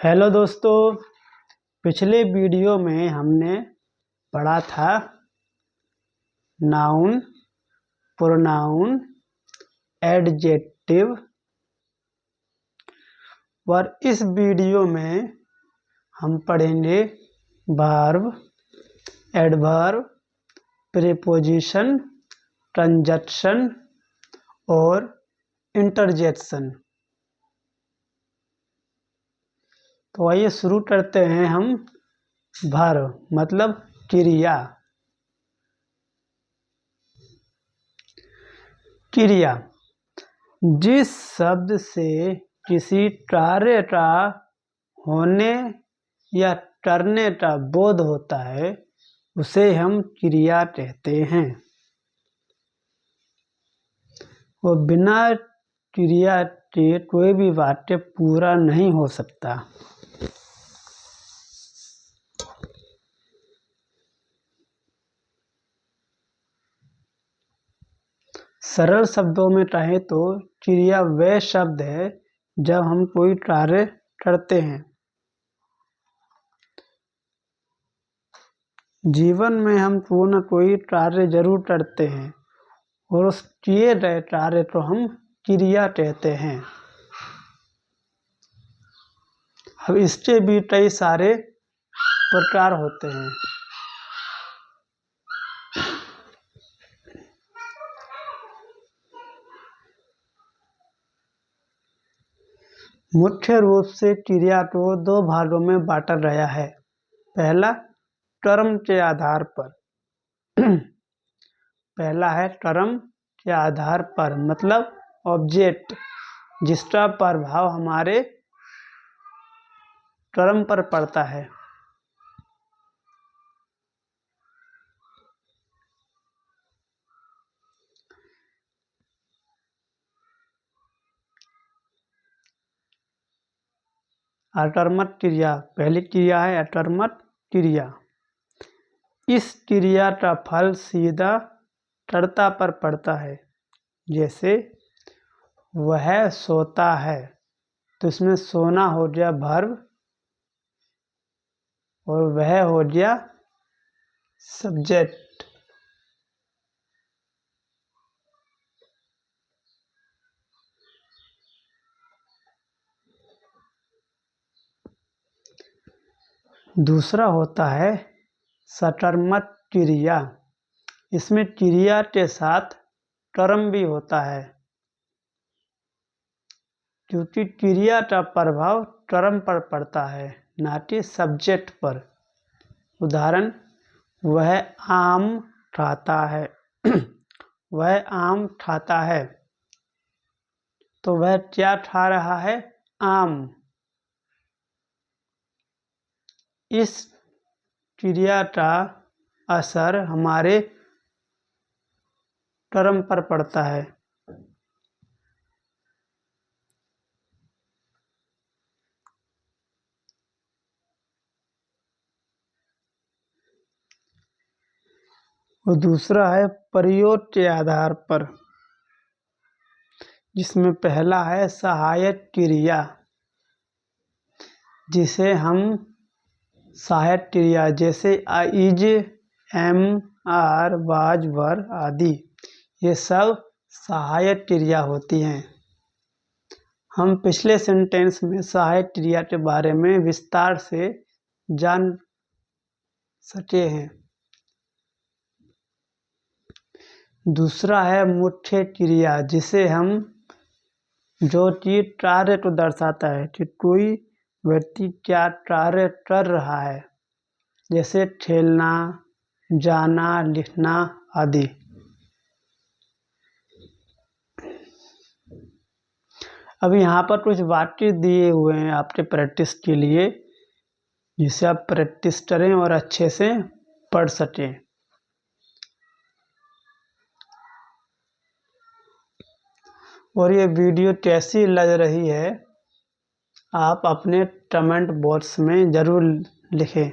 Hello दोस्तों, पिछले video में हमने पढ़ा था नाउन, प्रोनाउन, एडजेक्टिव और इस वीडियो में हम पढ़ेंगे वर्ब, एडवर्ब, प्रीपोजिशन, कंजंक्शन और इंटरजेक्शन। तो आइए शुरू करते हैं हम वर्ब मतलब क्रिया। क्रिया जिस शब्द से किसी कार्य का होने या करने का बोध होता है उसे हम क्रिया कहते हैं। वो बिना क्रिया के कोई भी वाक्य पूरा नहीं हो सकता। सरल शब्दों में कहें तो क्रिया वह शब्द है जब हम कोई कार्य करते हैं। जीवन में हम कोई न कोई कार्य जरूर करते हैं और उस किए गए कार्य को हम क्रिया कहते हैं। अब इसके भी कई सारे प्रकार होते हैं। मुख्य रूप से क्रिया को दो भागों में बांटा गया है। पहला कर्म के आधार पर पहला है कर्म के आधार पर मतलब ऑब्जेक्ट, जिसका प्रभाव हमारे कर्म पर पड़ता है। अकर्मक क्रिया पहली क्रिया है अकर्मक क्रिया। इस क्रिया का फल सीधा कर्ता पर पड़ता है। जैसे वह सोता है तो इसमें सोना हो गया वर्ब और वह हो गया सब्जेक्ट। दूसरा होता है सकर्मक क्रिया। इसमें क्रिया के साथ कर्म भी होता है, क्योंकि क्रिया का प्रभाव कर्म पर पड़ता है ना कि सब्जेक्ट पर। उदाहरण, वह आम खाता है वह आम खाता है तो वह क्या खा रहा है? आम। इस क्रिया का असर हमारे कर्म पर पड़ता है। और दूसरा है प्रयोग के आधार पर, जिसमें पहला है सहायक क्रिया, जिसे हम सहायक क्रिया जैसे इज, एम, आर, वाज, वर आदि ये सब सहायक क्रिया होती हैं। हम पिछले सेंटेंस में सहायक क्रिया के बारे में विस्तार से जान सके हैं। दूसरा है मुख्य क्रिया, जिसे हम जो चीज कार्य को दर्शाता है कि कोई व्यक्ति क्या कार्य कर रहा है, जैसे खेलना, जाना, लिखना आदि। अब यहाँ पर कुछ वाक्य दिए हुए हैं आपके प्रैक्टिस के लिए, जिसे आप प्रैक्टिस करें और अच्छे से पढ़ सकें। और ये वीडियो कैसी लग रही है आप अपने कमेंट बॉक्स में ज़रूर लिखें।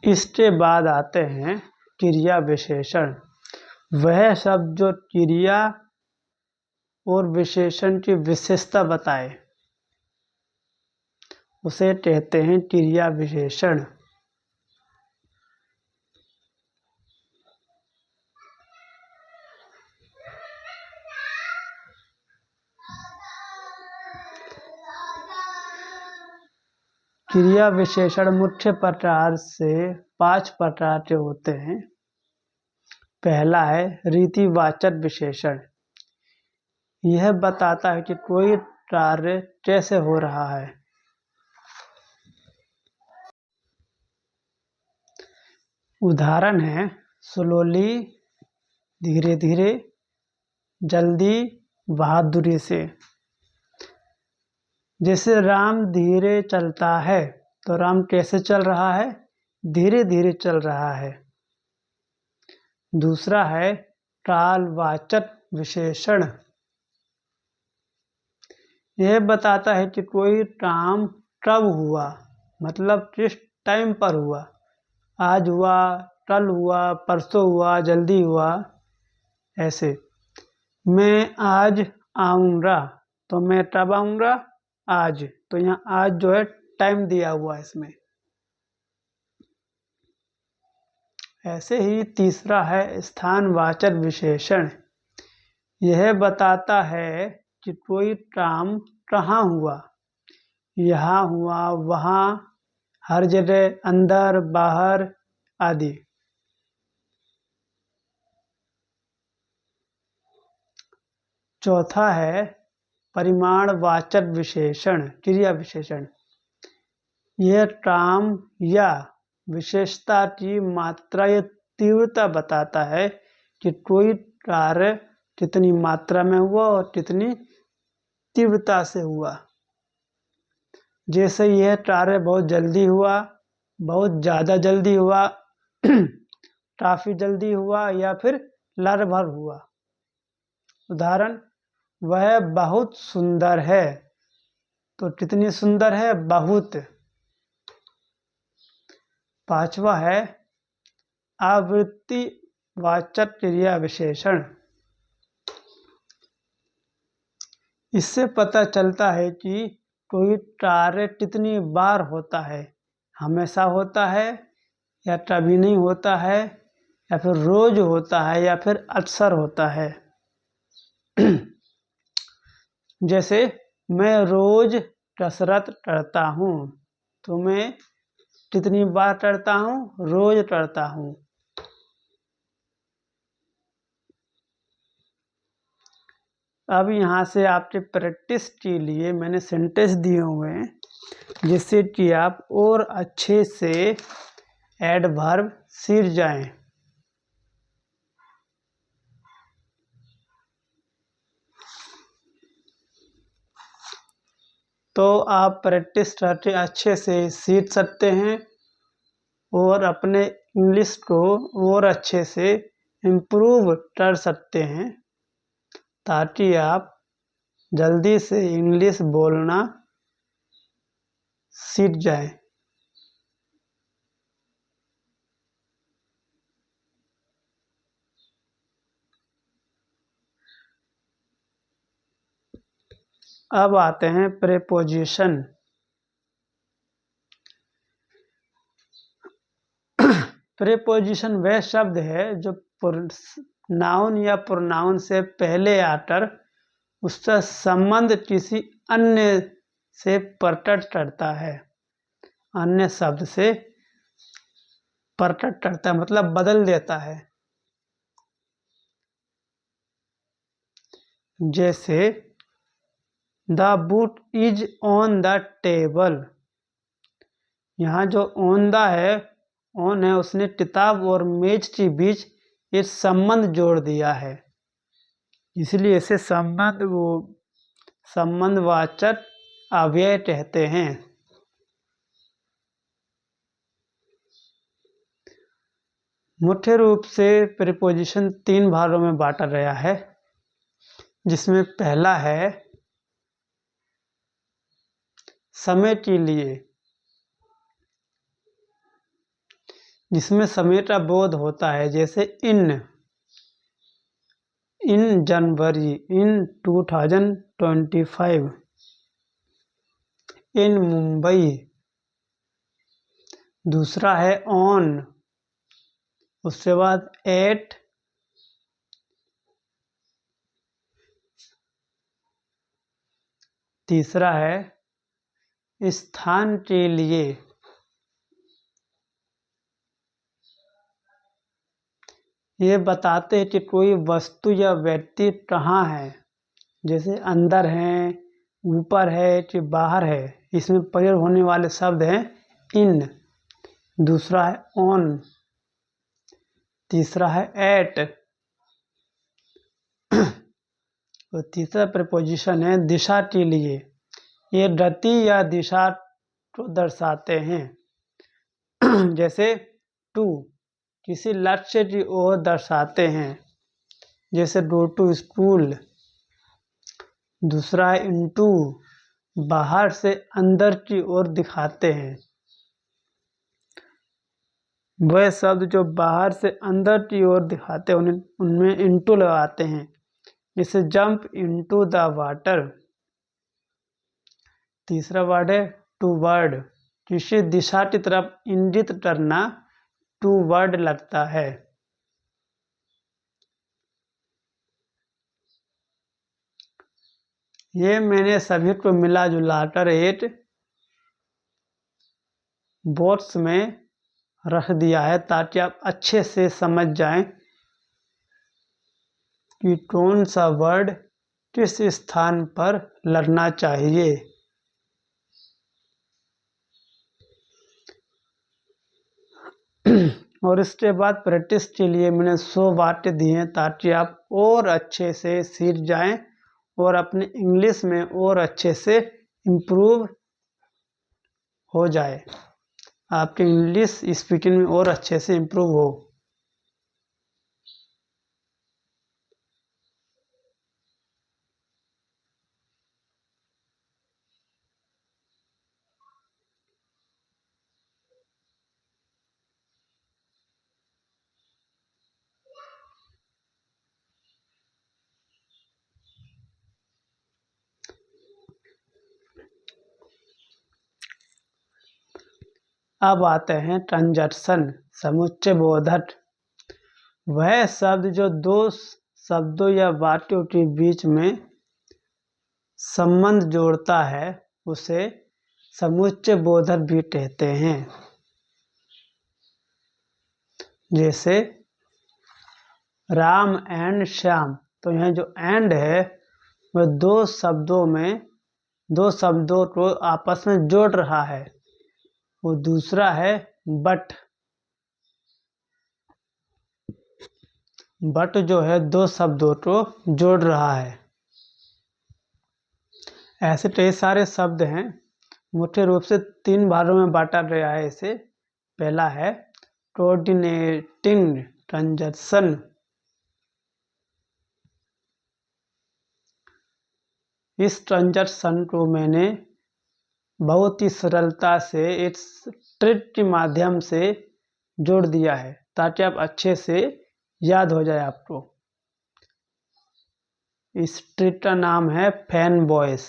इसके बाद आते हैं क्रिया विशेषण। वह शब्द जो क्रिया और विशेषण की विशेषता बताए उसे कहते हैं क्रिया विशेषण। क्रिया विशेषण मुख्य प्रकार से 5 प्रकार के होते हैं। पहला है रीतिवाचक विशेषण। यह बताता है कि कोई कार्य कैसे हो रहा है। उदाहरण है स्लोली धीरे धीरे, जल्दी बहादुरी से। जैसे राम धीरे चलता है तो राम कैसे चल रहा है? धीरे धीरे चल रहा है। दूसरा है कालवाचक विशेषण। यह बताता है कि कोई काम कब हुआ, मतलब किस टाइम पर हुआ। आज हुआ, कल हुआ, परसों हुआ, जल्दी हुआ। ऐसे मैं आज आऊँगा तो मैं कब आऊँगा? आज। तो यहाँ आज जो है टाइम दिया हुआ है इसमें। ऐसे ही तीसरा है स्थानवाचक विशेषण। यह बताता है कि कोई काम कहाँ हुआ। यहाँ हुआ, वहाँ, हर जगह, अंदर, बाहर आदि। चौथा है परिमाणवाचक विशेषण, क्रिया विशेषण। यह काम या विशेषता की मात्रा या तीव्रता बताता है कि कोई कार्य कितनी मात्रा में हुआ और कितनी तीव्रता से हुआ। जैसे यह कार्य बहुत जल्दी हुआ, बहुत ज़्यादा जल्दी हुआ, काफ़ी जल्दी हुआ या फिर लगभग हुआ। उदाहरण, वह बहुत सुंदर है तो कितनी सुंदर है? बहुत। पांचवा है आवृत्तिवाचक क्रिया विशेषण। इससे पता चलता है कि कोई कार्य कितनी बार होता है। हमेशा होता है या कभी नहीं होता है, या फिर रोज होता है या फिर अक्सर होता है। जैसे मैं रोज कसरत करता हूँ तो मैं कितनी बार करता हूँ? रोज करता हूँ। अब यहाँ से आपके प्रैक्टिस के लिए मैंने सेंटेंस दिए हुए हैं जिससे कि आप और अच्छे से एडवर्ब सीख जाएं। तो आप प्रैक्टिस करके अच्छे से सीख सकते हैं और अपने इंग्लिश को और अच्छे से इम्प्रूव कर सकते हैं ताकि आप जल्दी से इंग्लिश बोलना सीख जाएं। अब आते हैं प्रेपोजिशन। प्रेपोजिशन वह शब्द है जो नाउन या प्रोनाउन से पहले आकर उसका संबंध किसी अन्य से प्रकट करता है। अन्य शब्द से प्रकट करता है मतलब बदल देता है। जैसे the book is on the table. यहाँ जो ऑन द है, ऑन है, उसने किताब और मेज के बीच एक संबंध जोड़ दिया है, इसलिए इसे संबंधवाचक अव्यय कहते हैं। मुख्य रूप से प्रीपोजिशन 3 भागों में बांटा गया है, जिसमें पहला है समय के लिए। जिसमें समेटा बोध होता है, जैसे इन जनवरी, इन 2025, इन मुंबई। दूसरा है ऑन, उसके बाद एट, तीसरा है स्थान के लिए, ये बताते हैं कि कोई वस्तु या व्यक्ति कहाँ है, जैसे अंदर है, ऊपर है कि बाहर है। इसमें प्रयोग होने वाले शब्द हैं इन। दूसरा है ऑन, तीसरा है एट, तो तीसरा प्रपोजिशन है दिशा के लिए, ये गति या दिशा को दर्शाते हैं। जैसे टू, किसी लक्ष्य की ओर दर्शाते हैं, जैसे गो टू स्कूल। दूसरा है इनटू, बाहर से अंदर की ओर दिखाते हैं। वह शब्द जो बाहर से अंदर की ओर दिखाते हैं उनमें इनटू लगाते हैं, जैसे जंप इनटू द वाटर। तीसरा वर्ड है टू वर्ड, किसी दिशा की तरफ इंगित करना टू वर्ड लगता है। ये मैंने सभी को मिला जुलाकर एक बॉक्स में रख दिया है, ताकि आप अच्छे से समझ जाएं कि कौन सा वर्ड किस स्थान पर लगना चाहिए। और इसके बाद प्रैक्टिस के लिए मैंने 100 वाक्य दिए हैं, ताकि आप और अच्छे से सीख जाएं और अपने इंग्लिश में और अच्छे से इम्प्रूव हो जाए, आपके इंग्लिश स्पीकिंग में और अच्छे से इम्प्रूव हो। अब आते हैं कंजक्शन, समुच्चय बोधक। वह शब्द जो दो शब्दों या वाक्यों के बीच में संबंध जोड़ता है, उसे समुच्चय बोधक भी कहते हैं। जैसे राम एंड श्याम, तो यहाँ जो एंड है वह दो शब्दों को आपस में जोड़ रहा है। वो दूसरा है बट, बट जो है दो शब्दों को जोड़ रहा है। ऐसे कई सारे शब्द हैं, मुख्य रूप से 3 भागों में बांटा गया है इसे। पहला है कोऑर्डिनेटिंग कंजक्शन, इस कंजक्शन को मैंने बहुत ही सरलता से एक ट्रिक के माध्यम से जोड़ दिया है, ताकि आप अच्छे से याद हो जाए आपको। इस ट्रिक का नाम है फैन बॉयस।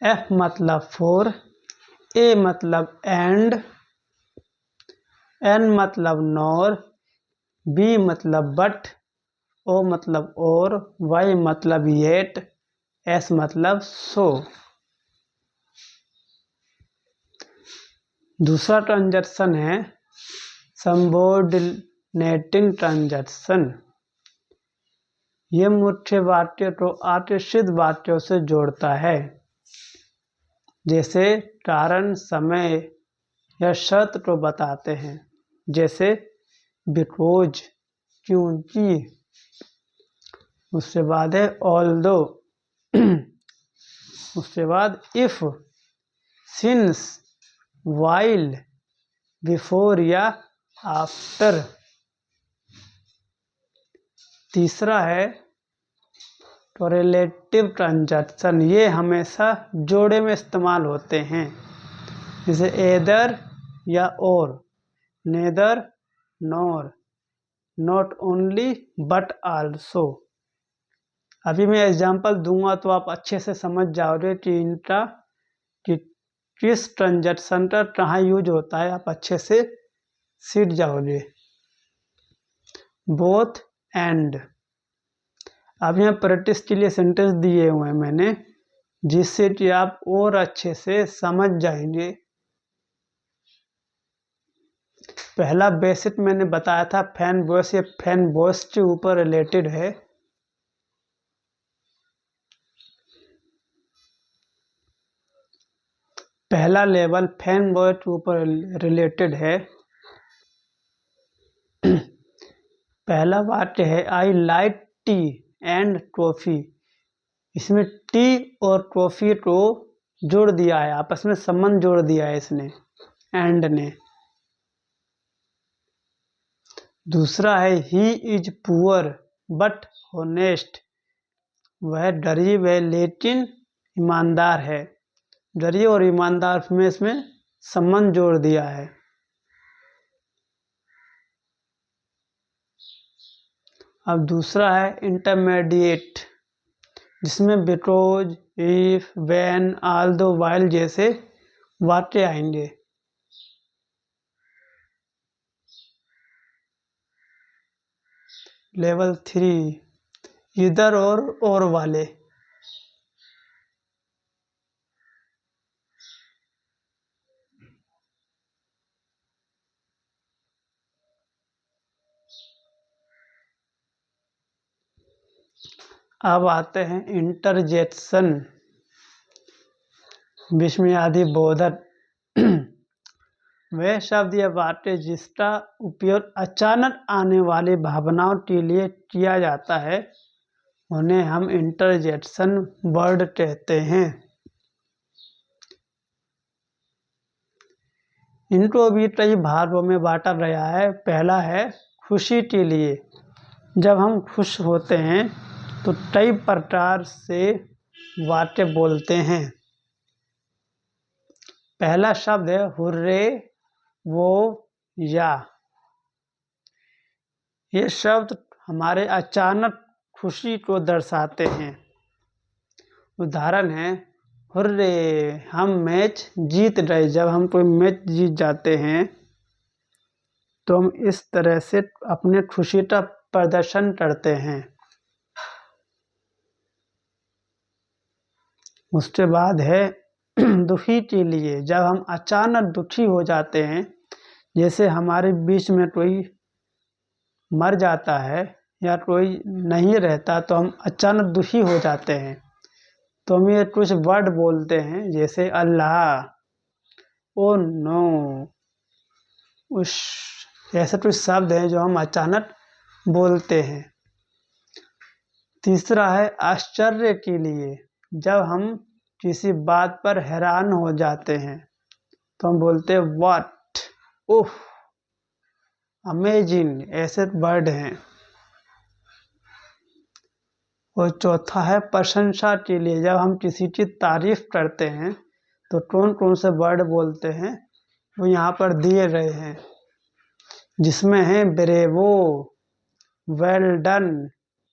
एफ मतलब फोर, ए मतलब एंड, एन मतलब नॉर, बी मतलब बट, ओ मतलब और, वाई मतलब येट, एस मतलब सो। दूसरा ट्रांजैक्शन है सबऑर्डिनेटिंग ट्रांजैक्शन। यह मुख्य वाक्य को आश्रित वाक्यों से जोड़ता है, जैसे कारण, समय या शर्त को बताते हैं, जैसे बिकॉज, क्योंकि। उसके बाद है ऑल्दो, उसके बाद इफ, सिंस, वाइल, बिफोर या आफ्टर। तीसरा है तो रिलेटिव ट्रांजैक्शन ये हमेशा जोड़े में इस्तेमाल होते हैं, जैसे एदर या और, neither nor, not only but also. अभी मैं एग्जांपल दूंगा तो आप अच्छे से समझ जाओगे कि किस ट्रांजैक्शन का कहाँ यूज होता है, आप अच्छे से सीख जाओगे। बोथ एंड, अब यहाँ प्रैक्टिस के लिए सेंटेंस दिए हुए हैं मैंने, जिससे कि आप और अच्छे से समझ जाएंगे। पहला बेसिक मैंने बताया था फैन बॉयस, ये फैन बॉयस के ऊपर रिलेटेड है। पहला लेवल फैन बॉय के ऊपर रिलेटेड है। पहला वाक्य है I like T and coffee. इसमें टी और कॉफी को जोड़ दिया है, आपस में संबंध जोड़ दिया है इसने, एंड ने। दूसरा है he is poor but honest, वह गरीब है लेकिन ईमानदार है। गरीब और ईमानदार में इसमें संबंध जोड़ दिया है। अब दूसरा है इंटरमीडिएट, जिसमें because, if, when, although, while जैसे वाक्य आएंगे। लेवल 3 इधर और वाले। अब आते हैं इंटरजेक्शन, विस्मयादि बोधक। वह शब्द या वाक्य जिसका उपयोग अचानक आने वाली भावनाओं के लिए किया जाता है, उन्हें हम इंटरजेक्शन वर्ड कहते हैं। इनको भी कई भागों में बांटा गया है। पहला है खुशी के लिए, जब हम खुश होते हैं तो कई प्रकार से वाक्य बोलते हैं। पहला शब्द है हुर्रे, वो, या। ये शब्द हमारे अचानक खुशी को दर्शाते हैं। उदाहरण है हुर्रे, हम मैच जीत गए। जब हम कोई मैच जीत जाते हैं तो हम इस तरह से अपने खुशी का प्रदर्शन करते हैं। उसके बाद है दुखी के लिए, जब हम अचानक दुखी हो जाते हैं, जैसे हमारे बीच में कोई मर जाता है या कोई नहीं रहता तो हम अचानक दुखी हो जाते हैं, तो हम ये कुछ वर्ड बोलते हैं, जैसे अल्लाह, ओ नो, उस, ऐसे कुछ शब्द हैं जो हम अचानक बोलते हैं। तीसरा है आश्चर्य के लिए, जब हम किसी बात पर हैरान हो जाते हैं तो हम बोलते हैं व्हाट, ओह, अमेजिंग, ऐसे वर्ड हैं। और चौथा है प्रशंसा के लिए, जब हम किसी की तारीफ करते हैं तो कौन कौन से वर्ड बोलते हैं वो यहाँ पर दिए गए हैं, जिसमें है ब्रेवो, वेल डन,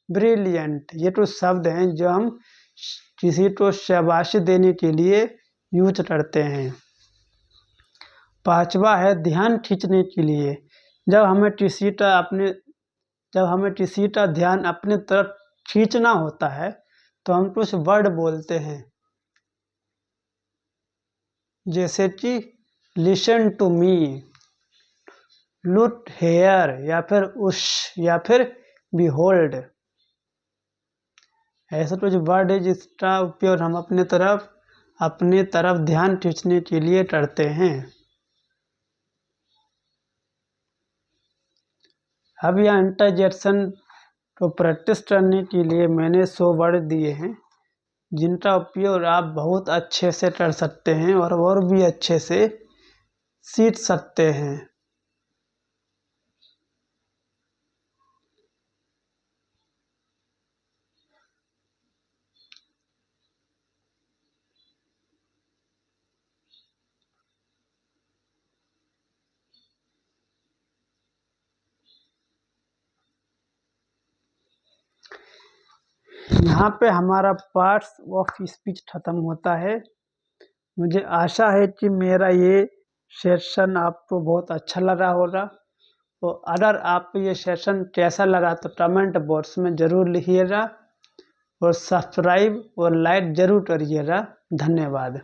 ब्रिलियंट। ये तो शब्द हैं जो हम किसी को शाबाशी देने के लिए यूज करते हैं। पांचवा है ध्यान खींचने के लिए, जब हमें किसी का ध्यान अपने तरफ खींचना होता है तो हम कुछ वर्ड बोलते हैं, जैसे कि listen to me, look here, या फिर उश, या फिर बिहोल्ड। ऐसा कुछ वर्ड है जिसका उपयोग हम अपने तरफ ध्यान खींचने के लिए करते हैं। अब यह इंटरजेक्शन को प्रैक्टिस करने के लिए मैंने 100 वर्ड दिए हैं, जिनका उपयोग आप बहुत अच्छे से कर सकते हैं और भी अच्छे से सीख सकते हैं। यहाँ पे हमारा पार्ट्स ऑफ स्पीच ख़त्म होता है। मुझे आशा है कि मेरा ये सेशन आपको बहुत अच्छा लगा होगा। तो अगर आपको ये सेशन कैसा लगा तो कमेंट बॉक्स में ज़रूर लिखिएगा और सब्सक्राइब और लाइक ज़रूर करिएगा। धन्यवाद।